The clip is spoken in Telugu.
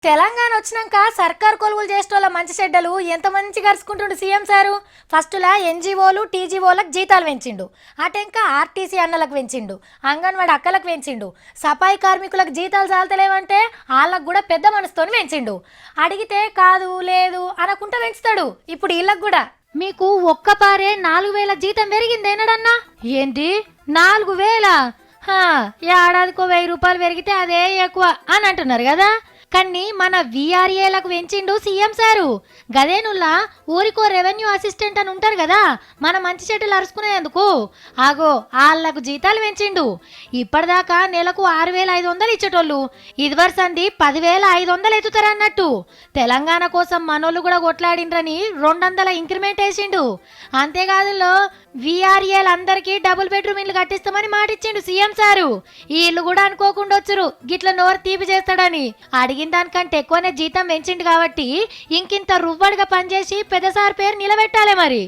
తెలంగాణ వచ్చినాక సర్కార్ కొలువులు చేసేటోళ్ళ మంచి చెడ్డలు ఎంత మంచి గరుచుకుంటుండు సీఎం సారు. ఫస్టులా ఎన్జీఓలు టీజీఓలకు జీతాలు పెంచిండు, అటెంకా ఆర్టీసీ అన్నలకు పెంచిండు, అంగన్వాడి అక్కలకు పెంచిండు, సఫాయి కార్మికులకు జీతాలు చాలతలేవంటే వాళ్ళకు కూడా పెద్ద మనసుతోని పెంచిండు. అడిగితే కాదు లేదు అనకుంటా పెంచుతాడు. ఇప్పుడు వీళ్ళకు కూడా మీకు ఒక్కపారే 4,000 జీతం పెరిగిందేనడన్నా. ఏంటి 4,000? ఏడాదికో 1,000 రూపాయలు పెరిగితే అదే ఎక్కువ అని అంటున్నారు కదా. కానీ మన విఆర్ఏలకు పెంచిండు సీఎం సారు. గదేనుల్లా ఊరికో రెవెన్యూ అసిస్టెంట్ అని ఉంటారు కదా, మన మంచి చెట్టులు అరుచుకునేందుకు. ఆగో వాళ్ళకు జీతాలు పెంచిండు. ఇప్పటిదాకా నెలకు 6,500 ఇచ్చేటోళ్ళు ఇదివరసంది 10,500 ఎత్తుతారన్నట్టు. తెలంగాణ కోసం మనోళ్ళు కూడా కొట్లాడిండ్రని 200 ఇంక్రిమెంట్ వేసిండు. అంతేకాదులో విఆర్ఏలందరికీ డబుల్ బెడ్రూమ్ ఇల్లు కట్టిస్తామని మాటిచ్చిండు సీఎం సారు. ఈ ఇల్లు కూడా అనుకోకుండా వచ్చురు గిట్ల నోరు తీపి చేస్తాడని. అడిగిన దానికంటే ఎక్కువనే జీతం పెంచిండు కాబట్టి ఇంకింత రువ్వడిగా పనిచేసి పెద్దసారి పేరు నిలబెట్టాలి మరి.